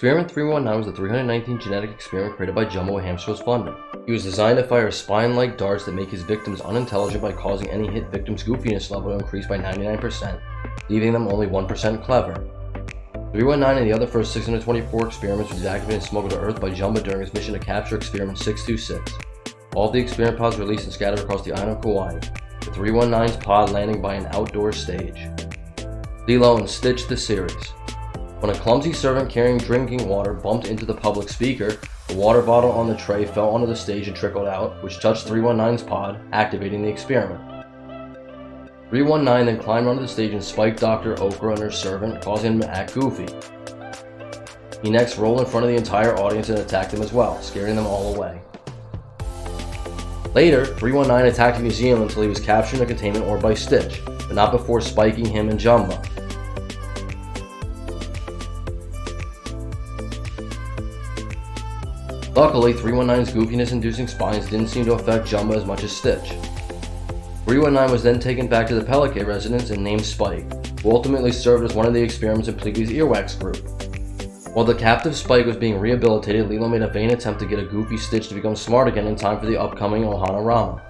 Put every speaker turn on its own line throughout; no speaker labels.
Experiment 319 was the 319th genetic experiment created by Jumbo at Hampshire funding. He was designed to fire spine-like darts that make his victims unintelligent by causing any hit victim's goofiness level to increase by 99%, leaving them only 1% clever. 319 and the other first 624 experiments were deactivated and smuggled to Earth by Jumbo during his mission to capture Experiment 626. All of the experiment pods released and scattered across the island of Kauai, with 319's pod landing by an outdoor stage. Lilo and Stitch the series. When a clumsy servant carrying drinking water bumped into the public speaker, the water bottle on the tray fell onto the stage and trickled out, which touched 319's pod, activating the experiment. 319 then climbed onto the stage and spiked Dr. Okra and her servant, causing him to act goofy. He next rolled in front of the entire audience and attacked them as well, scaring them all away. Later, 319 attacked the museum until he was captured in a containment orb by Stitch, but not before spiking him and Jumbo. Luckily, 319's goofiness-inducing spines didn't seem to affect Jumbo as much as Stitch. 319 was then taken back to the Pelican residence and named Spike, who ultimately served as one of the experiments in Pleakley's earwax group. While the captive Spike was being rehabilitated, Lilo made a vain attempt to get a goofy Stitch to become smart again in time for the upcoming Ohana Rama.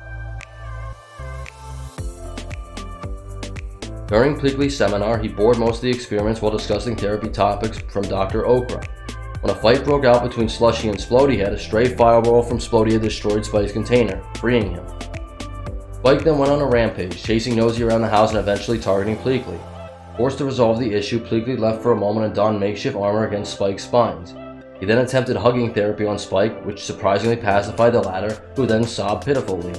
During Pleakley's seminar, he bored most of the experiments while discussing therapy topics from Dr. Okra. When a fight broke out between Slushy and Splody-Head, a stray fireball from Splody-Head destroyed Spike's container, freeing him. Spike then went on a rampage, chasing Nosy around the house and eventually targeting Pleakley. Forced to resolve the issue, Pleakley left for a moment and donned makeshift armor against Spike's spines. He then attempted hugging therapy on Spike, which surprisingly pacified the latter, who then sobbed pitifully.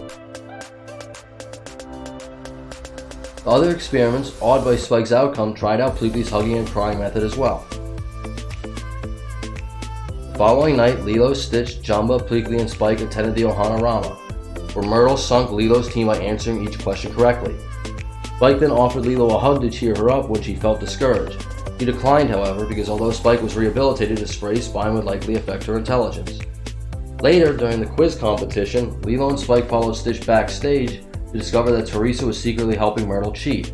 The other experiments, awed by Spike's outcome, tried out Pleakley's hugging and crying method as well. The following night, Lilo, Stitch, Jumbo, Pleakley, and Spike attended the Ohana Rama, where Myrtle sunk Lilo's team by answering each question correctly. Spike then offered Lilo a hug to cheer her up when she felt discouraged. He declined, however, because although Spike was rehabilitated, a spray spine would likely affect her intelligence. Later, during the quiz competition, Lilo and Spike followed Stitch backstage to discover that Teresa was secretly helping Myrtle cheat.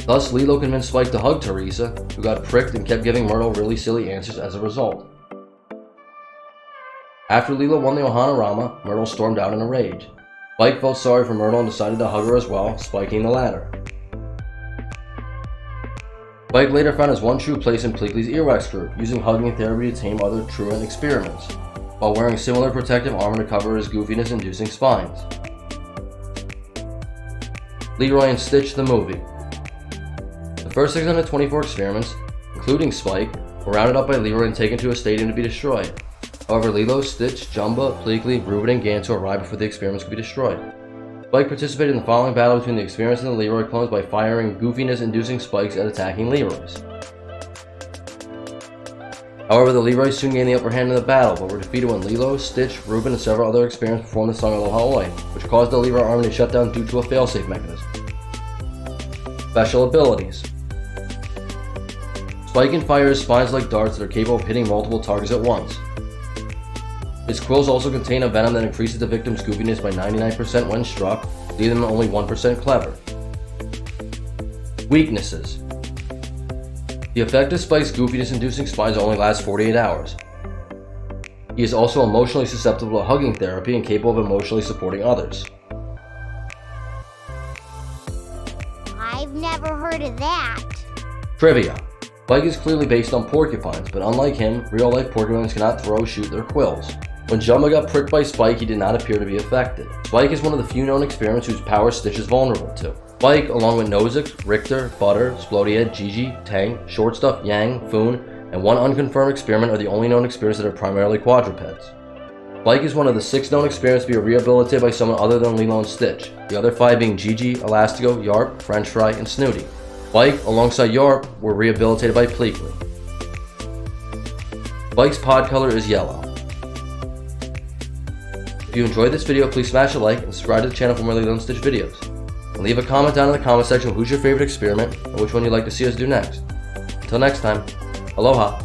Thus, Lilo convinced Spike to hug Teresa, who got pricked and kept giving Myrtle really silly answers as a result. After Lilo won the Ohana Rama, Myrtle stormed out in a rage. Spike felt sorry for Myrtle and decided to hug her as well, spiking the latter. Spike later found his one true place in Pleakley's earwax group, using hugging therapy to tame other truant experiments, while wearing similar protective armor to cover his goofiness-inducing spines. Leroy and Stitch the movie. The first 624 experiments, including Spike, were rounded up by Leroy and taken to a stadium to be destroyed. However, Lilo, Stitch, Jumbo, Pleakley, Reuben, and Gantu arrived before the experiments could be destroyed. Spike participated in the following battle between the experiments and the Leroy clones by firing goofiness-inducing spikes and attacking Leroys. However, the Leroys soon gained the upper hand in the battle, but were defeated when Lilo, Stitch, Reuben, and several other experiments performed the song Aloha Oi, which caused the Leroy army to shut down due to a failsafe mechanism. Special abilities. Spike can fire his spines like darts that are capable of hitting multiple targets at once. His quills also contain a venom that increases the victim's goofiness by 99% when struck, leaving them only 1% clever. Weaknesses. The effect of Spike's goofiness-inducing spines only lasts 48 hours. He is also emotionally susceptible to hugging therapy and capable of emotionally supporting others.
I've never heard of that.
Trivia. Spike is clearly based on porcupines, but unlike him, real-life porcupines cannot throw or shoot their quills. When Jumbo got pricked by Spike, he did not appear to be affected. Spike is one of the few known experiments whose power Stitch is vulnerable to. Spike, along with Nozick, Richter, Butter, Splody-Head, Gigi, Tang, Shortstuff, Yang, Foon, and one unconfirmed experiment are the only known experiments that are primarily quadrupeds. Spike is one of the 6 known experiments to be rehabilitated by someone other than Lilo and Stitch, the other 5 being Gigi, Elastigo, Yarp, French Fry, and Snooty. Spike, alongside Yarp, were rehabilitated by Pleakley. Spike's pod color is yellow. If you enjoyed this video, please smash a like and subscribe to the channel for more Lilo and Stitch videos. And leave a comment down in the comment section of who's your favorite experiment and which one you'd like to see us do next. Until next time, aloha!